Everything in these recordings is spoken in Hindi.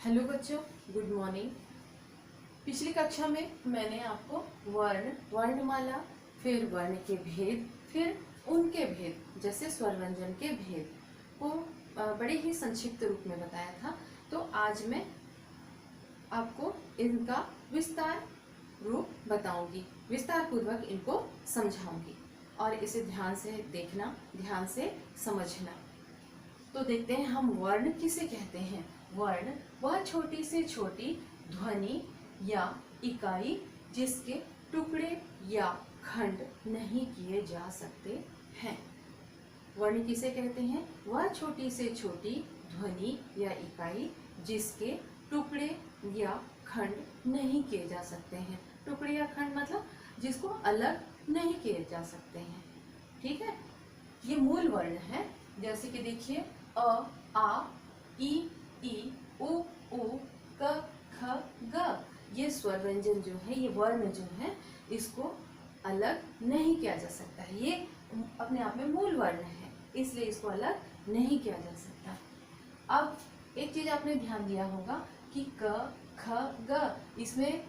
हेलो बच्चों, गुड मॉर्निंग। पिछली कक्षा में मैंने आपको वर्ण, वर्णमाला, फिर वर्ण के भेद, फिर उनके भेद जैसे स्वर व्यंजन के भेद को बड़े ही संक्षिप्त रूप में बताया था। तो आज मैं आपको इनका विस्तार रूप बताऊंगी, विस्तार पूर्वक इनको समझाऊंगी और इसे ध्यान से देखना, ध्यान से समझना। तो देखते हैं हम वर्ण किसे कहते हैं। वर्ण वह छोटी से छोटी ध्वनि या इकाई जिसके टुकड़े या खंड नहीं किए जा सकते हैं। वर्ण किसे कहते हैं? वह छोटी से छोटी ध्वनि या इकाई जिसके टुकड़े या खंड नहीं किए जा सकते हैं। टुकड़े या खंड मतलब जिसको अलग नहीं किए जा सकते हैं। ठीक है, ये मूल वर्ण है। जैसे कि देखिए अ, आ, ई, उ, क, ख, ग। ये स्वर व्यंजन जो है, ये वर्ण जो है, इसको अलग नहीं किया जा सकता है। ये अपने आप में मूल वर्ण है, इसलिए इसको अलग नहीं किया जा सकता। अब एक चीज आपने ध्यान दिया होगा कि क, ख, ग इसमें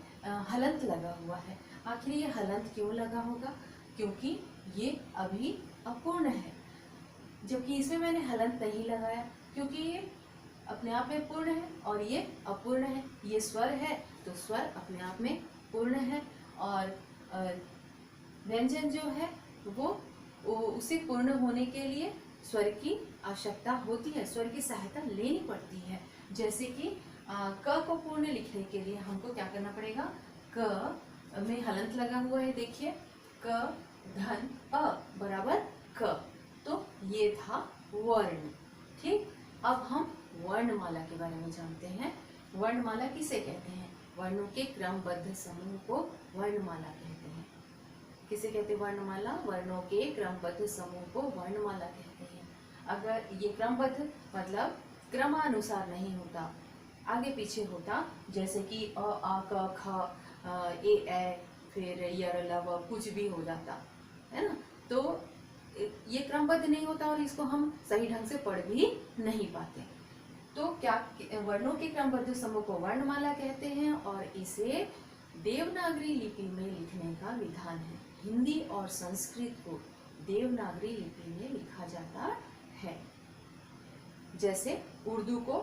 हलंत लगा हुआ है। आखिर ये हलंत क्यों लगा होगा? क्योंकि ये अभी अपूर्ण है, जबकि इसमें मैंने हलंत नहीं लगाया क्योंकि ये अपने आप में पूर्ण है और ये अपूर्ण है। ये स्वर है तो स्वर अपने आप में पूर्ण है और व्यंजन जो है वो उसे पूर्ण होने के लिए स्वर की आवश्यकता होती है, स्वर की सहायता लेनी पड़ती है। जैसे कि क को पूर्ण लिखने के लिए हमको क्या करना पड़ेगा? क में हलंत लगा हुआ है, देखिए क धन अ बराबर क। तो ये था वर्ण। ठीक, अब हम वर्णमाला के बारे में जानते हैं। वर्णमाला किसे कहते हैं? वर्णों के क्रमबद्ध समूह को वर्णमाला कहते हैं। किसे कहते हैं वर्णमाला? वर्णों के क्रमबद्ध समूह को वर्णमाला कहते हैं। अगर ये क्रमबद्ध मतलब क्रमानुसार नहीं होता, आगे पीछे होता, जैसे कि अ, आ, क, ख, ए, फिर यर, लव, कुछ भी हो जाता है ना, तो ये क्रमबद्ध नहीं होता और इसको हम सही ढंग से पढ़ भी नहीं पाते। तो क्या वर्णों के क्रमबद्ध समूह को वर्णमाला कहते हैं और इसे देवनागरी लिपि में लिखने का विधान है। हिंदी और संस्कृत को देवनागरी लिपि में लिखा जाता है। जैसे उर्दू को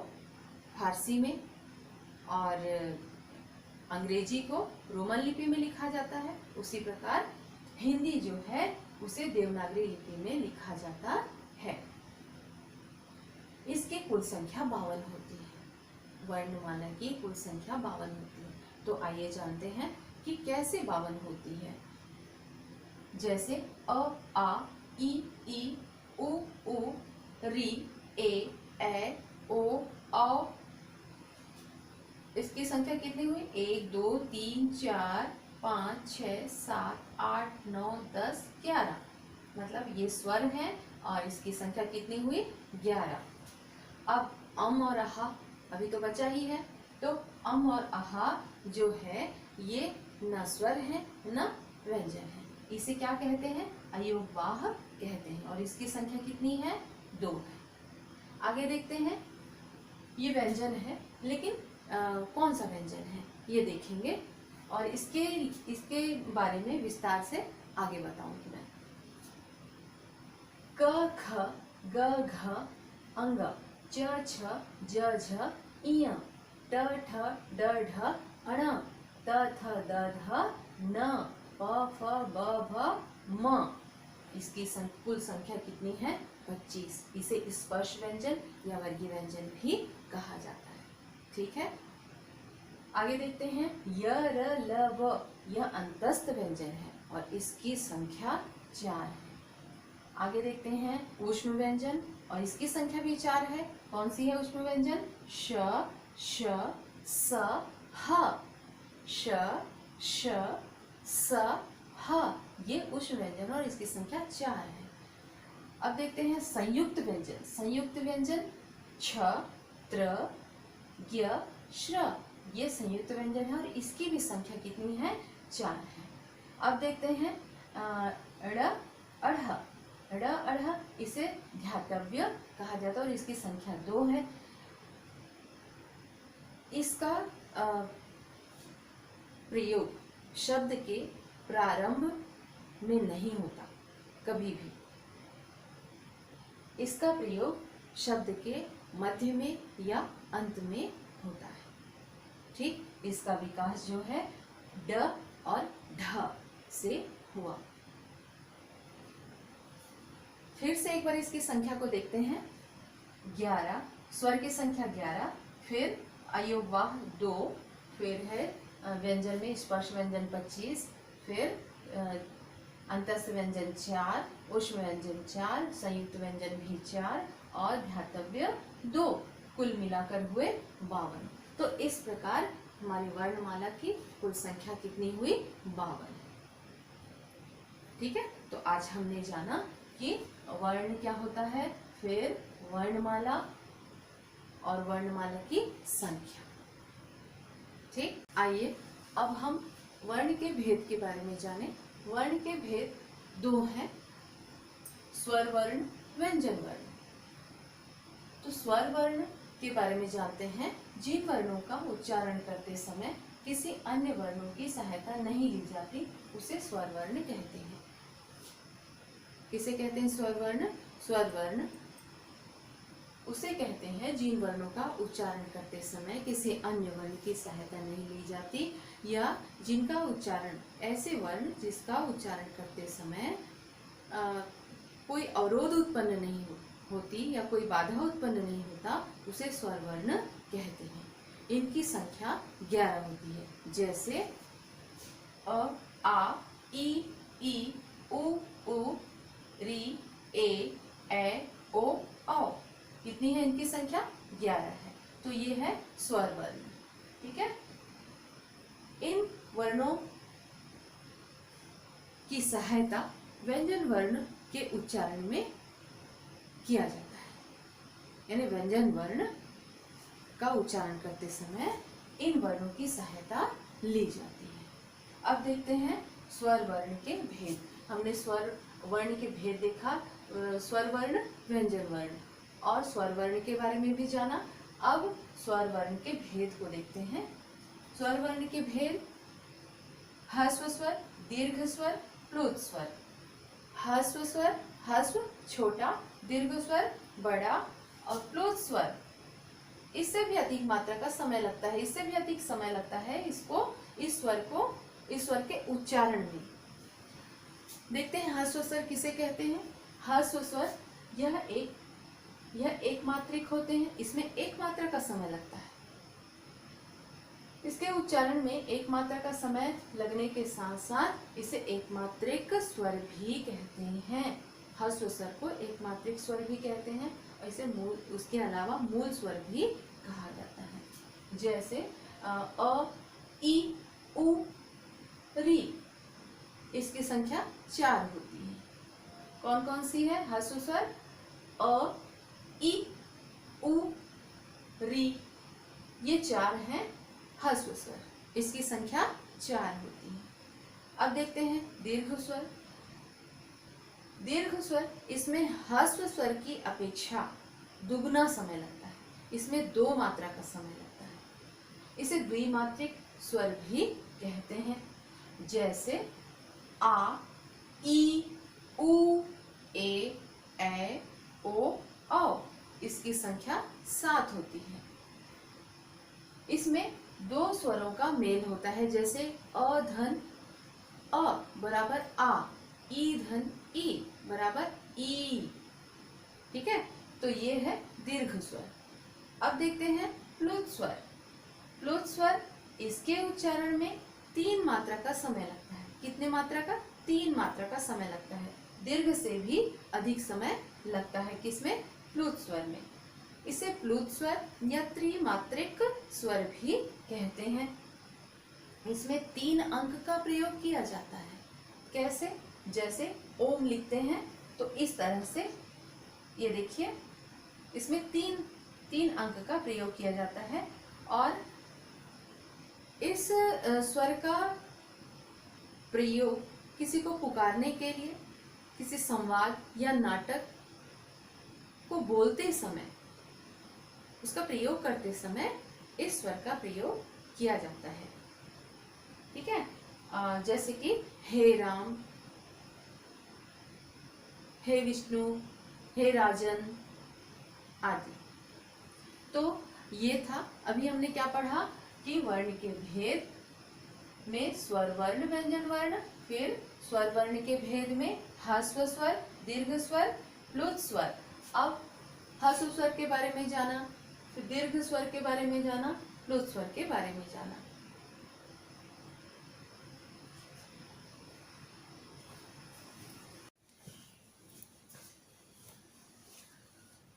फारसी में और अंग्रेजी को रोमन लिपि में लिखा जाता है, उसी प्रकार हिंदी जो है उसे देवनागरी लिपि में लिखा जाता है। इसकी कुल संख्या 52 होती है। वर्णमाला की कुल संख्या 52 होती है। तो आइए जानते हैं कि कैसे 52 होती है। जैसे अ, आ, ई, उ, री, ए, ओ, औ। इसकी संख्या कितनी हुई? 1, 2, 3, 4, 5, 6, 7, 8, 9, 10, 11। मतलब ये स्वर हैं और इसकी संख्या कितनी हुई? 11। अब अम और अहा अभी तो बचा ही है। तो अम और अहा जो है ये न स्वर है न व्यंजन है। इसे क्या कहते हैं? अयोगवाह कहते हैं और इसकी संख्या कितनी है? 2 है। आगे देखते हैं, ये व्यंजन है लेकिन कौन सा व्यंजन है ये देखेंगे और इसके बारे में विस्तार से आगे बताऊंगी मैं। क, ख, ग, घ, अंग, च, छ, ज, झ, इय, ट, ठ, ड, ढ, अण, त, थ, द, ध, न, प, फ, ब, भ, म। इसकी कुल संख्या कितनी है? 25। इसे स्पर्श व्यंजन या वर्गीय व्यंजन भी कहा जाता है। ठीक है, आगे देखते हैं। य, र, ल, व यह अंतस्थ व्यंजन है और इसकी संख्या 4 है। आगे देखते हैं ऊष्म व्यंजन और इसकी संख्या भी 4 है। कौन सी है ऊष्म व्यंजन? श, श, स, ह। श, श, स, ह ये ऊष्म व्यंजन और इसकी संख्या 4 है। अब देखते हैं संयुक्त व्यंजन। संयुक्त व्यंजन छ, त्र, ज्ञ, श्र ये संयुक्त व्यंजन है और इसकी भी संख्या कितनी है? 4 है। अब देखते हैं ड़, अढ़। ड़, अढ़ इसे ध्यातव्य कहा जाता है और इसकी संख्या 2 है। इसका प्रयोग शब्द के प्रारंभ में नहीं होता कभी भी। इसका प्रयोग शब्द के मध्य में या अंत में होता है। ठीक, इसका विकास जो है ड और ढ से हुआ। फिर से एक बार इसकी संख्या को देखते हैं। 11, स्वर की संख्या 11, फिर अयोगवाह 2, फिर है व्यंजन में स्पर्श व्यंजन 25, फिर अंतस्थ व्यंजन 4, उष्म व्यंजन 4, संयुक्त व्यंजन भी 4 और ध्यातव्य 2, कुल मिलाकर हुए 52। तो इस प्रकार हमारी वर्णमाला की कुल संख्या कितनी हुई? 52। ठीक है, तो आज हमने जाना कि वर्ण क्या होता है, फिर वर्णमाला और वर्णमाला की संख्या। ठीक, आइए अब हम वर्ण के भेद के बारे में जानें। वर्ण के भेद 2 हैं, स्वर वर्ण, व्यंजन वर्ण। तो स्वर वर्ण के बारे में जानते हैं। जिन वर्णों का उच्चारण करते समय किसी अन्य वर्णों की सहायता नहीं ली जाती उसे स्वर वर्ण कहते हैं। किसे कहते हैं स्वर वर्ण? स्वर वर्ण उसे कहते हैं जिन वर्णों का उच्चारण करते समय किसी अन्य वर्ण की सहायता नहीं ली जाती, या जिनका उच्चारण, ऐसे वर्ण जिसका उच्चारण करते समय कोई अवरोध उत्पन्न नहीं होती या कोई बाधा उत्पन्न नहीं होता, उसे स्वर वर्ण कहते हैं। इनकी संख्या 11 होती है, जैसे अ, आ, ई, उ, री, ए, ओ, औ। कितनी है इनकी संख्या? 11 है। तो ये है स्वर वर्ण। ठीक है, इन वर्णों की सहायता व्यंजन वर्ण के उच्चारण में किया जाता है। यानी व्यंजन वर्ण का उच्चारण करते समय इन वर्णों की सहायता ली जाती है। अब देखते हैं स्वर वर्ण के भेद। हमने स्वर वर्ण के भेद देखा, स्वर वर्ण, व्यंजन वर्ण और स्वर वर्ण के बारे में भी जाना। अब स्वर वर्ण के भेद को देखते हैं। स्वर वर्ण के भेद: ह्रस्व स्वर, दीर्घ स्वर, प्लुत स्वर। ह्रस्व स्वर, ह्रस्व छोटा, दीर्घ स्वर बड़ा और प्लुत स्वर इससे भी अधिक मात्रा का समय लगता है, इससे भी अधिक समय लगता है इस स्वर के उच्चारण में। देखते हैं ह्रस्व स्वर किसे कहते हैं। ह्रस्व स्वर यह एक मात्रिक होते हैं, इसमें एक मात्रा का समय लगता है। इसके उच्चारण में एक मात्रा का समय लगने के साथ साथ इसे एक मात्रिक स्वर भी कहते हैं। ह्रस्व स्वर को एक मात्रिक स्वर भी कहते हैं और इसे उसके अलावा मूल स्वर भी कहा जाता है। जैसे अ, ई, उ, री, इसकी संख्या 4 होती है। कौन कौन सी है? ह्रस्व स्वर अ, ई, उ, री, ये 4 हैं ह्रस्व स्वर, इसकी संख्या 4 होती है। अब देखते हैं दीर्घ स्वर। दीर्घ स्वर, इसमें ह्रस्व स्वर की अपेक्षा दुगना समय लगता है, इसमें 2 मात्रा का समय लगता है। इसे द्विमात्रिक स्वर भी कहते हैं। जैसे आ, ई, उ, ए, ओ, औ, इसकी संख्या 7 होती है। इसमें 2 स्वरों का मेल होता है, जैसे अ धन अ बराबर आ, ई धन ई बराबर ई। ठीक है, तो ये है दीर्घ स्वर। अब देखते हैं प्लुत स्वर। प्लुत स्वर, इसके उच्चारण में 3 मात्रा का समय लगता है। कितने मात्रा का? 3 मात्रा का समय लगता है। दीर्घ से भी अधिक समय लगता है। किसमें? प्लुत स्वर में। इसे प्लुत स्वर या त्रिमात्रिक स्वर भी कहते हैं। इसमें 3 अंक का प्रयोग किया जाता है। कैसे? जैसे ओम लिखते हैं तो इस तरह से, ये देखिए, इसमें तीन अंक का प्रयोग किया जाता है और इस स्वर का प्रयोग किसी को पुकारने के लिए, किसी संवाद या नाटक को बोलते समय, उसका प्रयोग करते समय इस स्वर का प्रयोग किया जाता है। ठीक है, जैसे कि हे राम, हे विष्णु, हे राजन आदि। तो ये था, अभी हमने क्या पढ़ा कि वर्ण के भेद में स्वर वर्ण व्यंजन वर्ण, फिर स्वर वर्ण के भेद में ह्रस्व स्वर, दीर्घ स्वर, प्लुत स्वर। अब ह्रस्व स्वर के बारे में जाना, फिर दीर्घ स्वर के बारे में जाना, प्लुत स्वर के बारे में जाना।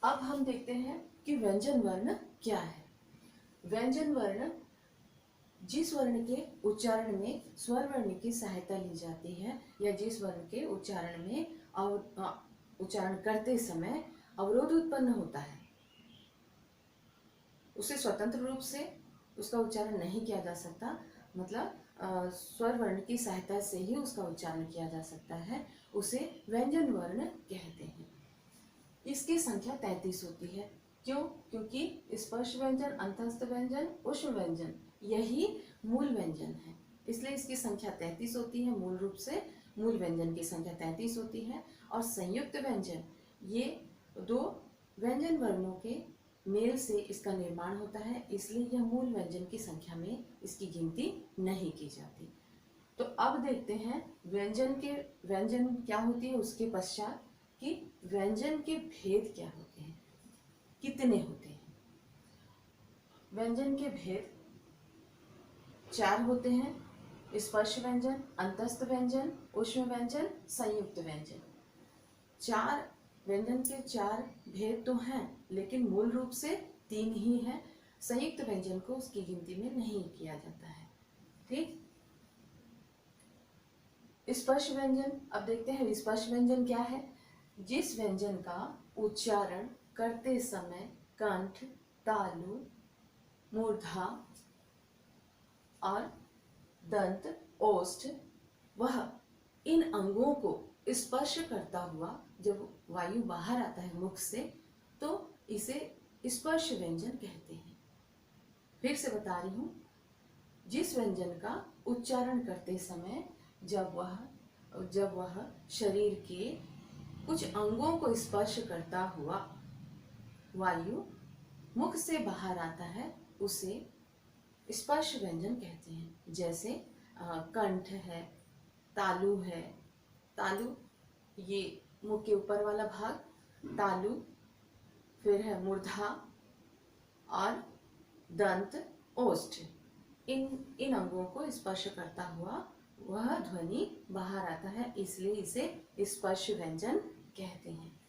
अब हम देखते हैं कि व्यंजन वर्ण क्या है। व्यंजन वर्ण जिस वर्ण के उच्चारण में स्वर वर्ण की सहायता ली जाती है, या जिस वर्ण के उच्चारण में उच्चारण करते समय अवरोध उत्पन्न होता है, उसे स्वतंत्र रूप से उसका उच्चारण नहीं किया जा सकता, मतलब स्वर वर्ण की सहायता से ही उसका उच्चारण किया जा सकता है, उसे व्यंजन वर्ण कहते हैं। इसकी संख्या 33 होती है। क्यों? क्योंकि स्पर्श व्यंजन, अंतस्थ व्यंजन, उष्ण व्यंजन यही मूल व्यंजन है, इसलिए इसकी संख्या 33 होती है। मूल रूप से मूल व्यंजन की संख्या 33 होती है। और संयुक्त व्यंजन, ये दो व्यंजन वर्णों के मेल से इसका निर्माण होता है, इसलिए यह मूल व्यंजन की संख्या में इसकी गिनती नहीं की जाती। तो अब देखते हैं व्यंजन क्या होती है, उसके पश्चात कि व्यंजन के भेद क्या होते हैं, कितने होते हैं। व्यंजन के भेद 4 होते हैं: स्पर्श व्यंजन, अंतस्थ व्यंजन, उष्ण व्यंजन, संयुक्त व्यंजन। 4 व्यंजन के 4 भेद तो हैं, लेकिन मूल रूप से 3 ही हैं। संयुक्त व्यंजन को उसकी गिनती में नहीं किया जाता है। ठीक। स्पर्श व्यंजन, अब देखते हैं स्पर्श व्यंजन क्या है। जिस व्यंजन का उच्चारण करते समय कंठ, तालु, मूर्धा और दंत, ओष्ठ, वह इन अंगों को स्पर्श करता हुआ जब वायु बाहर आता है मुख से, तो इसे स्पर्श व्यंजन कहते हैं। फिर से बता रही हूं, जिस व्यंजन का उच्चारण करते समय जब वह शरीर के कुछ अंगों को स्पर्श करता हुआ वायु मुख से बाहर आता है, उसे स्पर्श व्यंजन कहते हैं। जैसे कंठ है, तालु है, तालु ये मुख के ऊपर वाला भाग, तालु, फिर है मूर्धा और दंत, ओष्ठ। इन अंगों को स्पर्श करता हुआ वह ध्वनि बाहर आता है, इसलिए इसे स्पर्श व्यंजन कहते हैं।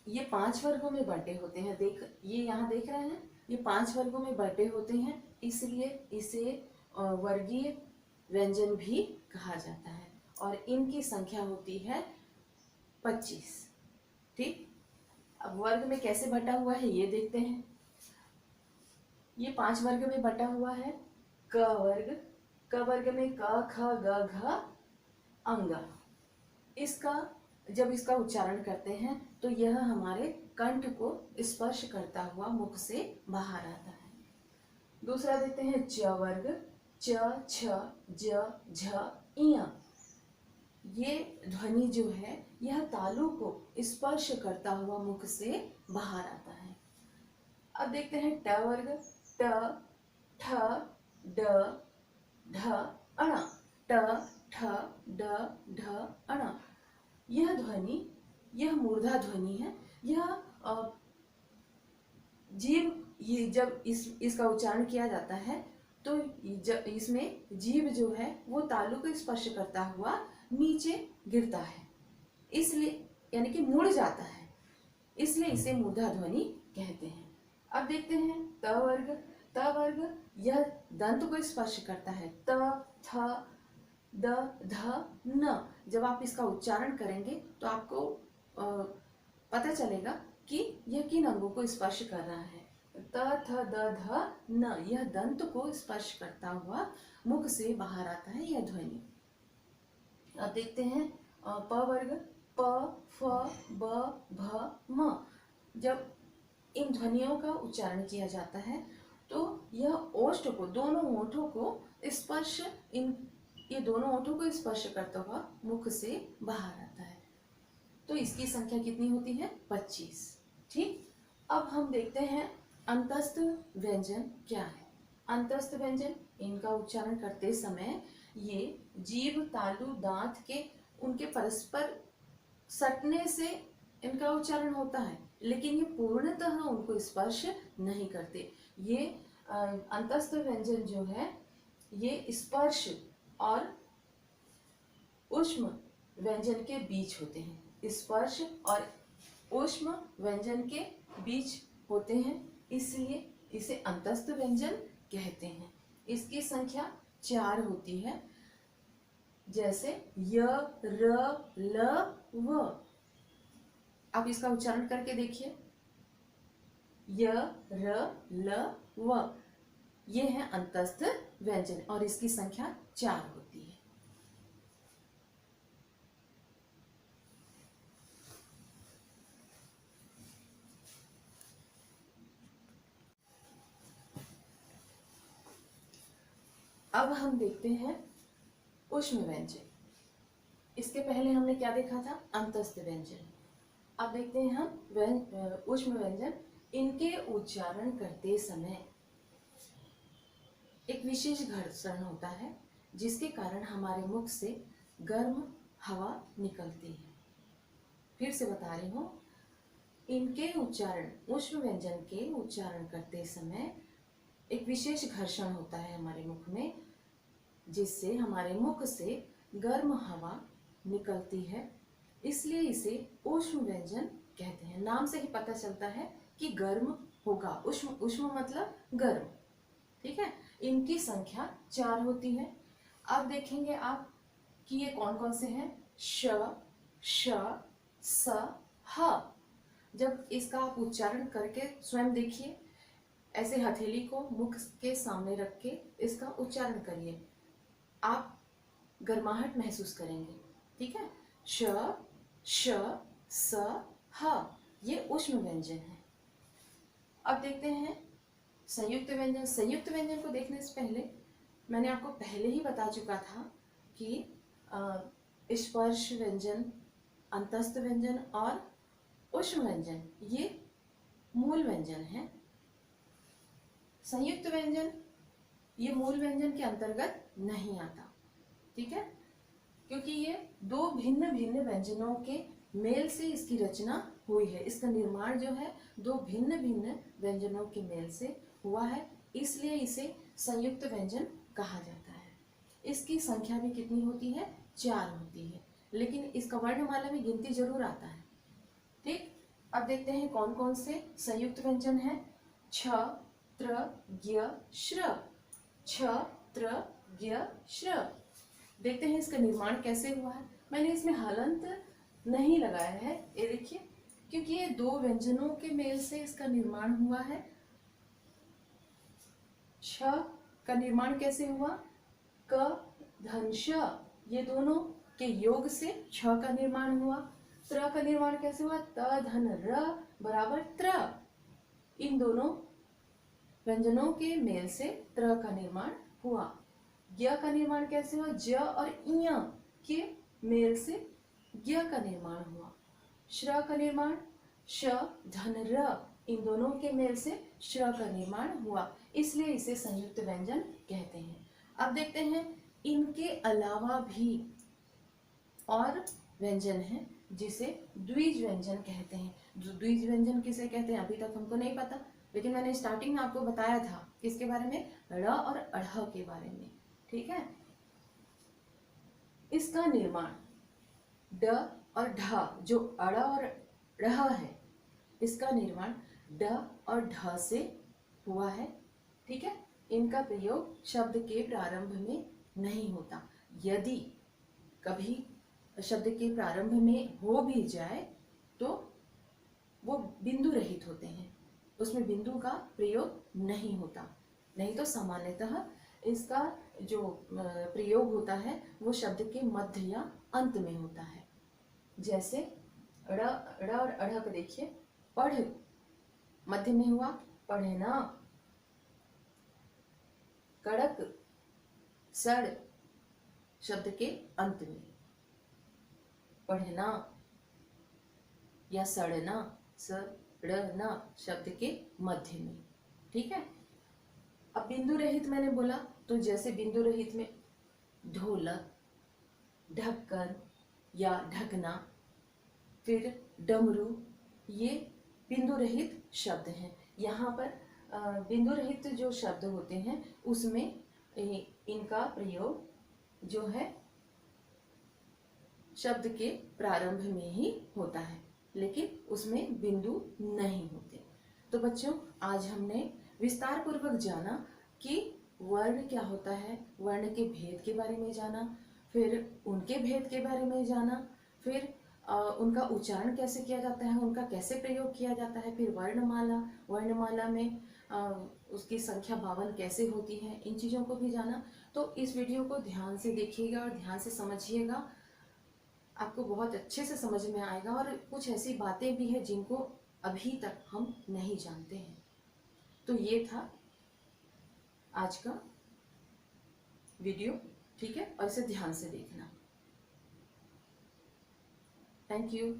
ये 5 वर्गों में बंटे होते हैं। ये यहाँ देख रहे हैं, ये 5 वर्गों में बंटे होते हैं, इसलिए इसे वर्गीय व्यंजन भी कहा जाता है। और इनकी संख्या होती है 25। ठीक। अब वर्ग में कैसे बटा हुआ है ये देखते हैं। ये 5 वर्ग में बटा हुआ है। क वर्ग में क, ख, ग, घ, अंग। जब इसका उच्चारण करते हैं तो यह हमारे कंठ को स्पर्श करता हुआ मुख से बाहर आता है। दूसरा देखते हैं च वर्ग, च, छ, ज, झ, इय। ये ध्वनि जो है यह तालु को स्पर्श करता हुआ मुख से बाहर आता है। अब देखते हैं ट वर्ग, ट, ठ, ड, ढ, अण। ट, ठ, ड, ढ, अण। यह मूर्धा ध्वनि है। यह जीभ, ये जब इसका उच्चारण किया जाता है तो इसमें जीभ जो है वो तालु को स्पर्श करता हुआ नीचे गिरता है, इसलिए यानी कि मुड़ जाता है, इसलिए इसे मूर्धा ध्वनि कहते हैं। अब देखते हैं त वर्ग। त वर्ग यह दंत को स्पर्श करता है। त, थ, द, ध, न। जब आप इसका उच्चारण करेंगे तो आपको पता चलेगा कि यह किन अंगों को स्पर्श कर रहा है। त, थ, द, ध, न। यह दंत को स्पर्श करता हुआ मुख से बाहर आता है यह ध्वनि। अब देखते हैं प वर्ग। प, फ, ब, भ, म। जब इन ध्वनियों का उच्चारण किया जाता है तो यह ओष्ठ को, दोनों ओठों को स्पर्श, इन ये दोनों ओठों को स्पर्श करता हुआ मुख से बाहर आता है। तो इसकी संख्या कितनी होती है? 25। ठीक, अब हम देखते हैं अंतस्थ व्यंजन क्या है। अंतस्थ व्यंजन, इनका उच्चारण करते समय ये जीभ, तालु, दांत के उनके परस्पर सटने से इनका उच्चारण होता है, लेकिन ये पूर्णतः उनको स्पर्श नहीं करते। ये अंतस्थ व्यंजन जो है ये स्पर्श और ऊष्म व्यंजन के बीच होते हैं। स्पर्श और ऊष्म व्यंजन के बीच होते हैं, इसलिए इसे अंतस्थ व्यंजन कहते हैं। इसकी संख्या 4 होती है, जैसे य, र, ल, व। आप इसका उच्चारण करके देखिए, य, र, ल, व। ये है अंतस्थ व्यंजन और इसकी संख्या 4 होती है। अब हम देखते हैं ऊष्म व्यंजन। इसके पहले हमने क्या देखा था? अंतस्थ व्यंजन। अब देखते हैं हम ऊष्म व्यंजन। इनके उच्चारण करते समय एक विशेष घर्षण होता है, जिसके कारण हमारे मुख से गर्म हवा निकलती है। फिर से बता रही हूँ, इनके उच्चारण, ऊष्म व्यंजन के उच्चारण करते समय एक विशेष घर्षण होता है हमारे मुख में, जिससे हमारे मुख से गर्म हवा निकलती है, इसलिए इसे ऊष्म व्यंजन कहते हैं। नाम से ही पता चलता है कि गर्म होगा। ऊष्म, ऊष्म मतलब गर्म। ठीक है, इनकी संख्या 4 होती है। अब देखेंगे आप कि ये कौन कौन से हैं। श, श, स, ह। जब इसका आप उच्चारण करके स्वयं देखिए, ऐसे हथेली को मुख के सामने रख के इसका उच्चारण करिए, आप गर्माहट महसूस करेंगे। ठीक है, श, श, स, ह, ये ऊष्म व्यंजन है। अब देखते हैं संयुक्त व्यंजन। संयुक्त व्यंजन को देखने से पहले मैंने आपको पहले ही बता चुका था कि स्पर्श व्यंजन, अंतस्थ व्यंजन और ऊष्म व्यंजन ये मूल व्यंजन है। संयुक्त व्यंजन ये मूल व्यंजन के अंतर्गत नहीं आता। ठीक है, क्योंकि ये दो भिन्न भिन्न व्यंजनों के मेल से इसकी रचना हुई है। इसका निर्माण जो है दो भिन्न भिन्न व्यंजनों के मेल से हुआ है, इसलिए इसे संयुक्त व्यंजन कहा जाता है। इसकी संख्या भी कितनी होती है? 4 होती है, लेकिन इसका वर्णमाला में गिनती जरूर आता है। ठीक, अब देखते हैं कौन कौन से संयुक्त व्यंजन है। छ, त्र, ज्ञ, श्र। छ, त्र, ज्ञ, श्र। देखते हैं इसका निर्माण कैसे हुआ है। मैंने इसमें हलंत नहीं लगाया है, ये देखिए, क्योंकि ये दो व्यंजनों के मेल से इसका निर्माण हुआ है। छ का निर्माण कैसे हुआ? क, धन, श, ये दोनों के योग से छ का निर्माण हुआ। त्र का निर्माण कैसे हुआ? त, धन, र बराबर त्र। इन दोनों व्यंजनों के मेल से त्र का निर्माण हुआ। ज्ञ का निर्माण कैसे हुआ? ज और इय के मेल से ज्ञ का निर्माण हुआ। श्र का निर्माण श, धन, र, इन दोनों के मेल से श्र का निर्माण हुआ, इसलिए इसे संयुक्त व्यंजन कहते हैं। अब देखते हैं इनके अलावा भी और व्यंजन है जिसे द्विज व्यंजन कहते हैं। द्विज व्यंजन किसे कहते हैं अभी तक हमको नहीं पता, लेकिन मैंने स्टार्टिंग में आपको बताया था किसके बारे में? ड़ और अढ़ के बारे में। ठीक है, इसका निर्माण ड और ढ, जो अड़ और ढ़ है, इसका निर्माण ड और ढ से हुआ है। ठीक है, इनका प्रयोग शब्द के प्रारंभ में नहीं होता। यदि कभी शब्द के प्रारंभ में हो भी जाए तो वो बिंदु रहित होते हैं, उसमें बिंदु का प्रयोग नहीं होता। नहीं तो सामान्यतः इसका जो प्रयोग होता है वो शब्द के मध्य या अंत में होता है। जैसे ड़ और अढ़ को देखिए, पढ़, मध्य में हुआ पढ़े ना, कड़क, सड़ शब्द के अंत में, पढ़ना या सड़ना, सड़ना शब्द के मध्य में। ठीक है। अब बिंदु रहित मैंने बोला तो जैसे बिंदु रहित में ढोलक, ढक्कन या ढकना, फिर डमरू, ये बिंदु रहित शब्द हैं। यहाँ पर बिंदु रहित जो शब्द होते हैं उसमें इनका प्रयोग जो है शब्द के प्रारंभ में ही होता है, लेकिन उसमें बिंदु नहीं होते। तो बच्चों, आज हमने विस्तार पूर्वक जाना कि वर्ण क्या होता है, वर्ण के भेद के बारे में जाना, फिर उनके भेद के बारे में जाना, फिर उनका उच्चारण कैसे किया जाता है, उनका कैसे प्रयोग किया जाता है, फिर वर्णमाला, वर्णमाला में उसकी संख्या 52 कैसे होती है, इन चीज़ों को भी जाना। तो इस वीडियो को ध्यान से देखिएगा और ध्यान से समझिएगा, आपको बहुत अच्छे से समझ में आएगा। और कुछ ऐसी बातें भी हैं जिनको अभी तक हम नहीं जानते हैं। तो ये था आज का वीडियो, ठीक है, और इसे ध्यान से देखना। Thank you.